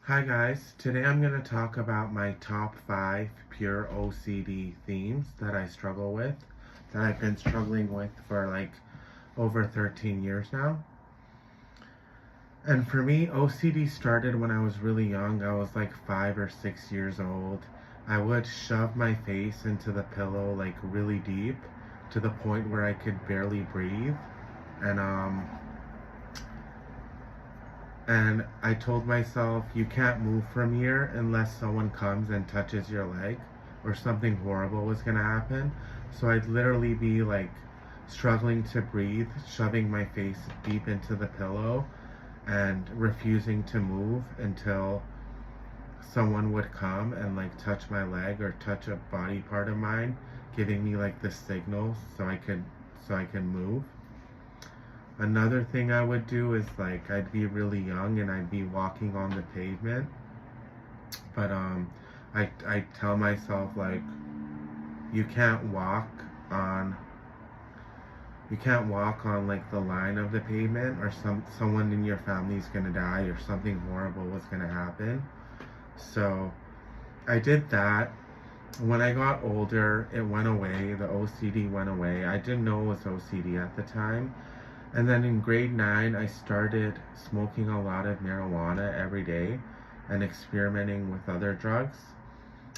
Hi guys, today I'm going to talk about my top 5 pure OCD themes that I struggle with, that I've been struggling with for like over 13 years now. And for me, OCD started when I was really young. I was like 5 or 6 years old. I would shove my face into the pillow like really deep to the point where I could barely breathe. And and I told myself, you can't move from here unless someone comes and touches your leg, or something horrible was gonna happen. So I'd literally be like struggling to breathe, shoving my face deep into the pillow and refusing to move until someone would come and like touch my leg or touch a body part of mine, giving me like the signal so I can move. Another thing I would do is like I'd be really young and I'd be walking on the pavement, but I tell myself like you can't walk on you can't walk on like the line of the pavement, or someone in your family's gonna die or something horrible was gonna happen. So I did that. When I got older, it went away. The OCD went away. I didn't know it was OCD at the time. And then in grade 9, I started smoking a lot of marijuana every day and experimenting with other drugs.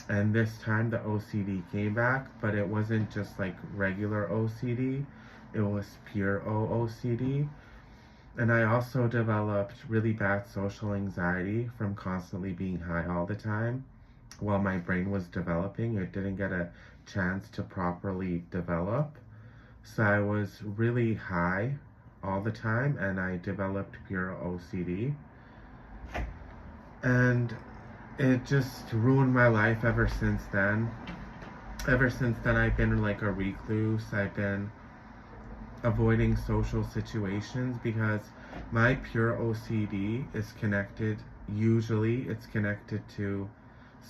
And this time the OCD came back, but it wasn't just like regular OCD, it was pure OCD. And I also developed really bad social anxiety from constantly being high all the time. While my brain was developing, it didn't get a chance to properly develop. So I was really high all the time and I developed pure OCD. And it just ruined my life ever since then. Ever since then, I've been like a recluse. I've been avoiding social situations because my pure OCD is connected, usually, it's connected to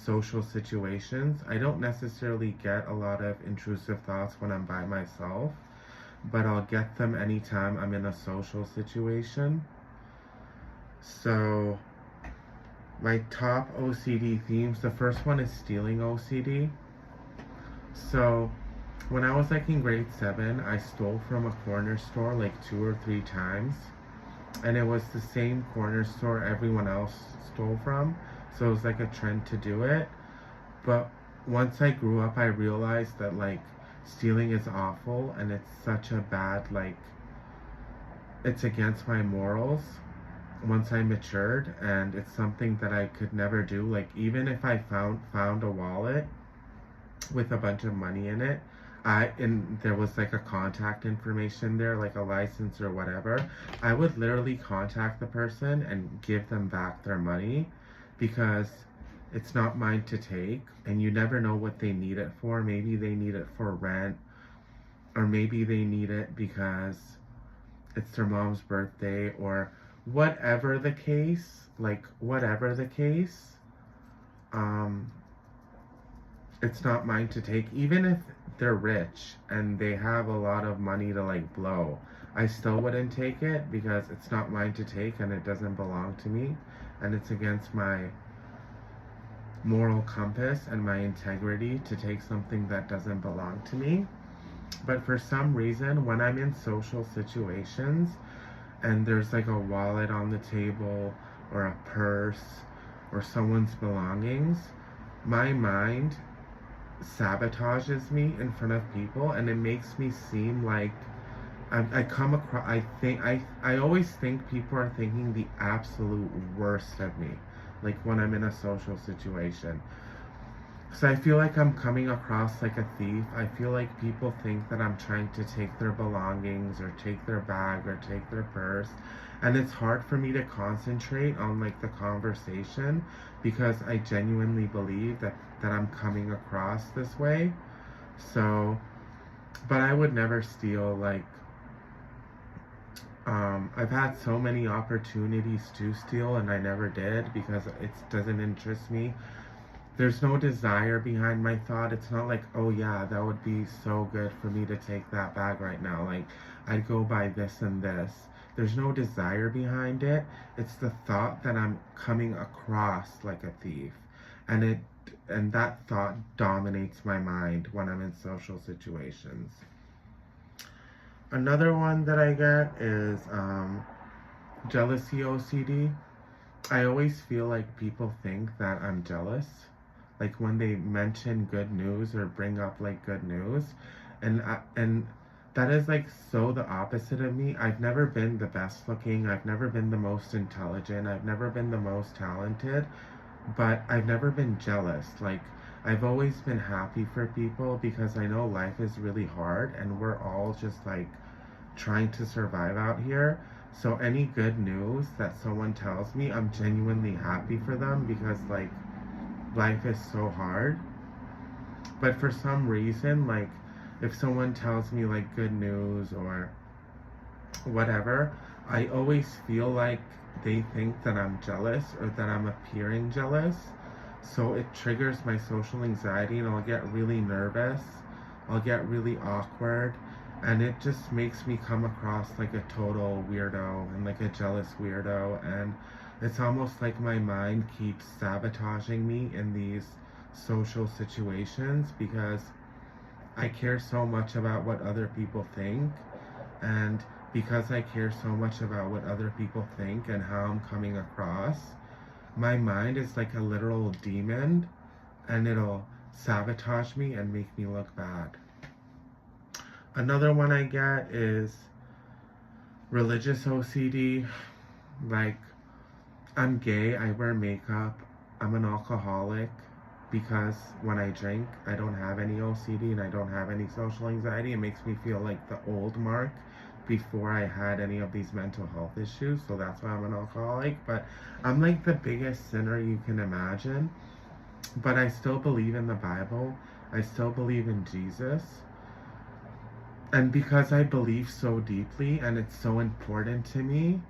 social situations. I don't necessarily get a lot of intrusive thoughts when I'm by myself, but I'll get them anytime I'm in a social situation. So, my top OCD themes, the first one is stealing OCD. So, when I was like in grade 7, I stole from a corner store like 2 or 3 times. And it was the same corner store everyone else stole from. So it was like a trend to do it. But once I grew up, I realized that like stealing is awful and it's such a bad, like, it's against my morals once I matured, and it's something that I could never do. Like, even if I found a wallet with a bunch of money in it, and there was like a contact information there, like a license or whatever, I would literally contact the person and give them back their money, because it's not mine to take, and you never know what they need it for. Maybe they need it for rent, or maybe they need it because it's their mom's birthday, or whatever the case, um, it's not mine to take. Even if they're rich and they have a lot of money to like blow, I still wouldn't take it because it's not mine to take and it doesn't belong to me, and it's against my moral compass and my integrity to take something that doesn't belong to me. But for some reason, when I'm in social situations and there's like a wallet on the table or a purse or someone's belongings, my mind sabotages me in front of people, and it makes me seem like I come across, I always think people are thinking the absolute worst of me, like when I'm in a social situation. So I feel like I'm coming across like a thief. I feel like people think that I'm trying to take their belongings or take their bag or take their purse. And it's hard for me to concentrate on like the conversation because I genuinely believe that I'm coming across this way. So, but I would never steal. Like, I've had so many opportunities to steal and I never did because it doesn't interest me. There's no desire behind my thought. It's not like, oh yeah, that would be so good for me to take that bag right now. Like, I'd go buy this and this. there's no desire behind it. It's the thought that I'm coming across like a thief. And that thought dominates my mind when I'm in social situations. Another one that I get is jealousy OCD. I always feel like people think that I'm jealous. Like when they mention good news or bring up like good news, and that is like so the opposite of me. I've never been the best looking. I've never been the most intelligent. I've never been the most talented, but I've never been jealous. Like I've always been happy for people because I know life is really hard and we're all just like trying to survive out here. So any good news that someone tells me, I'm genuinely happy for them because like life is so hard. But for some reason, like if someone tells me like good news or whatever, I always feel like they think that I'm jealous or that I'm appearing jealous. So it triggers my social anxiety and I'll get really nervous. I'll get really awkward. And it just makes me come across like a total weirdo and like a jealous weirdo. And it's almost like my mind keeps sabotaging me in these social situations because I care so much about what other people think. And because I care so much about what other people think and how I'm coming across, my mind is like a literal demon and it'll sabotage me and make me look bad. Another one I get is religious OCD. Like, I'm gay, I wear makeup, I'm an alcoholic because when I drink, I don't have any OCD and I don't have any social anxiety. It makes me feel like the old Mark before I had any of these mental health issues, so that's why I'm an alcoholic. But I'm like the biggest sinner you can imagine, but I still believe in the Bible. I still believe in Jesus. And because I believe so deeply and it's so important to me,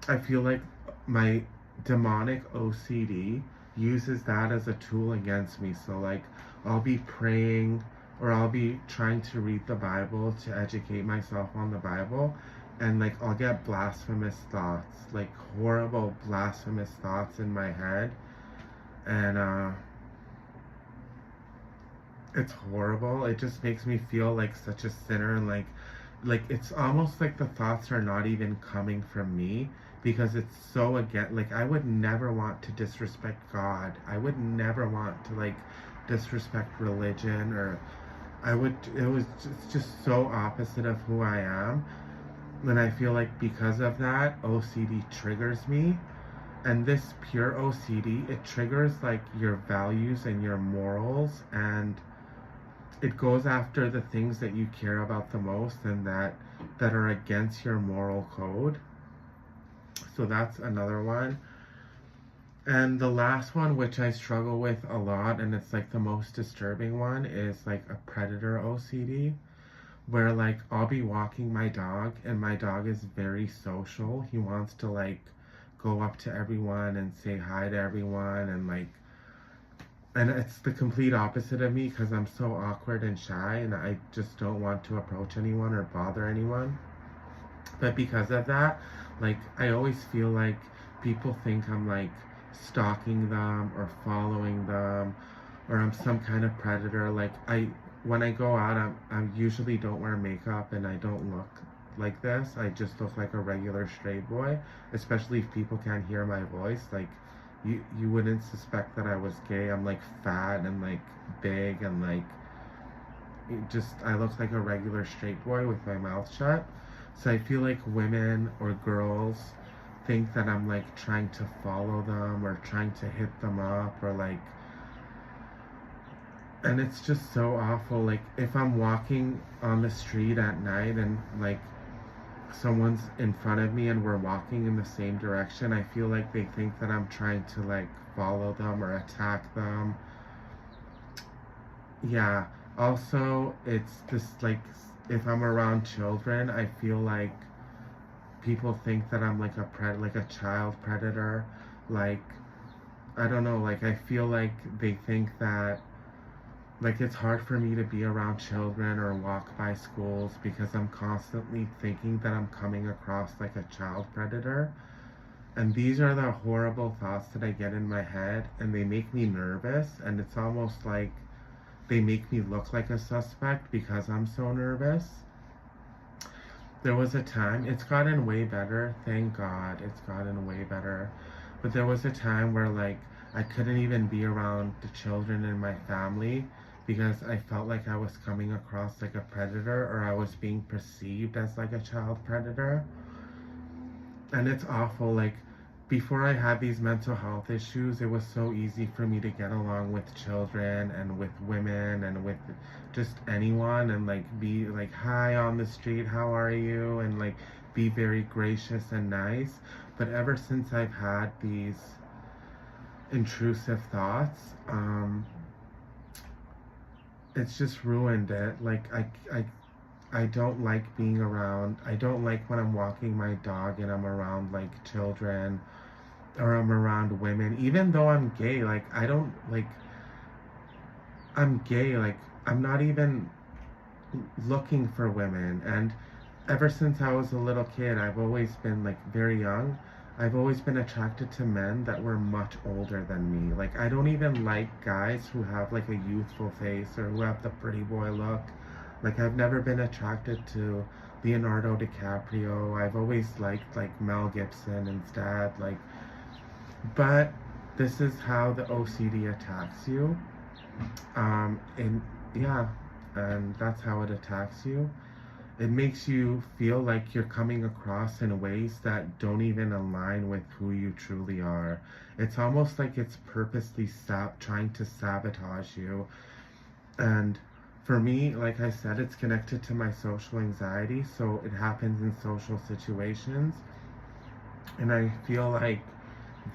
I feel like my demonic OCD uses that as a tool against me. So like I'll be praying or I'll be trying to read the Bible to educate myself on the Bible, and like I'll get blasphemous thoughts, like horrible blasphemous thoughts in my head, and it's horrible. It just makes me feel like such a sinner, and like it's almost like the thoughts are not even coming from me because it's so again, like I would never want to disrespect God. I would never want to like disrespect religion, or it was just so opposite of who I am. And I feel like because of that, OCD triggers me. And this pure OCD, it triggers like your values and your morals, and it goes after the things that you care about the most and that are against your moral code. So that's another one. And the last one, which I struggle with a lot, and it's like the most disturbing one, is like a predator OCD, where like I'll be walking my dog and my dog is very social. He wants to like go up to everyone and say hi to everyone, and it's the complete opposite of me because I'm so awkward and shy and I just don't want to approach anyone or bother anyone. But because of that, like I always feel like people think I'm like stalking them or following them, or I'm some kind of predator. Like when I go out, I usually don't wear makeup and I don't look like this. I just look like a regular straight boy, especially if people can't hear my voice. Like you wouldn't suspect that I was gay. I'm like fat and like big and like I look like a regular straight boy with my mouth shut. So I feel like women or girls think that I'm like trying to follow them or trying to hit them up or like, and it's just so awful. Like if I'm walking on the street at night and like someone's in front of me and we're walking in the same direction, I feel like they think that I'm trying to like follow them or attack them. Yeah. Also, it's just like if I'm around children, I feel like people think that I'm like like a child predator. Like I don't know, like I feel like they think that Like, it's hard for me to be around children or walk by schools because I'm constantly thinking that I'm coming across like a child predator. And these are the horrible thoughts that I get in my head, and they make me nervous, and it's almost like they make me look like a suspect because I'm so nervous. There was a time, it's gotten way better, thank God, it's gotten way better. But there was a time where, like, I couldn't even be around the children in my family because I felt like I was coming across like a predator, or I was being perceived as like a child predator. And it's awful. Like, before I had these mental health issues, it was so easy for me to get along with children and with women and with just anyone, and like be like, hi on the street, how are you, and like be very gracious and nice. But ever since I've had these intrusive thoughts, it's just ruined it. Like, I don't like being around, I don't like when I'm walking my dog and I'm around like children, or I'm around women, even though I'm gay. Like, I don't like, I'm gay, like, I'm not even looking for women. And ever since I was a little kid, I've always been like very young. I've always been attracted to men that were much older than me. Like, I don't even like guys who have like a youthful face or who have the pretty boy look. Like, I've never been attracted to Leonardo DiCaprio. I've always liked like Mel Gibson instead. Like, but this is how the OCD attacks you. And yeah, and that's how it attacks you. It makes you feel like you're coming across in ways that don't even align with who you truly are. It's almost like it's purposely trying to sabotage you. And for me, like I said, it's connected to my social anxiety, so it happens in social situations. And I feel like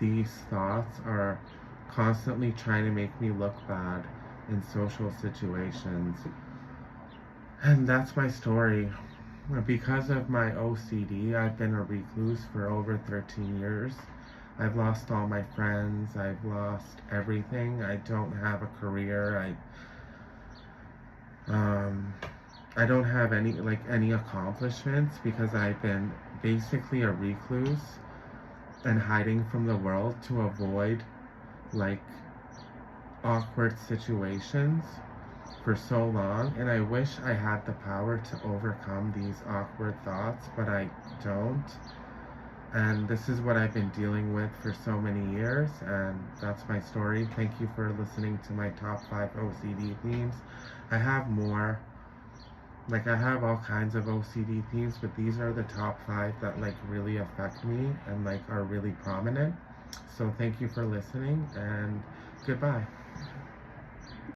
these thoughts are constantly trying to make me look bad in social situations. And that's my story. Because of my OCD, I've been a recluse for over 13 years. I've lost all my friends. I've lost everything. I don't have a career. I don't have any accomplishments because I've been basically a recluse and hiding from the world to avoid like awkward situations for so long. And I wish I had the power to overcome these awkward thoughts, but I don't. And this is what I've been dealing with for so many years, and that's my story. Thank you for listening to my top 5 OCD themes. I have more. Like, I have all kinds of OCD themes, but these are the top 5 that like really affect me and like are really prominent. So thank you for listening, and goodbye.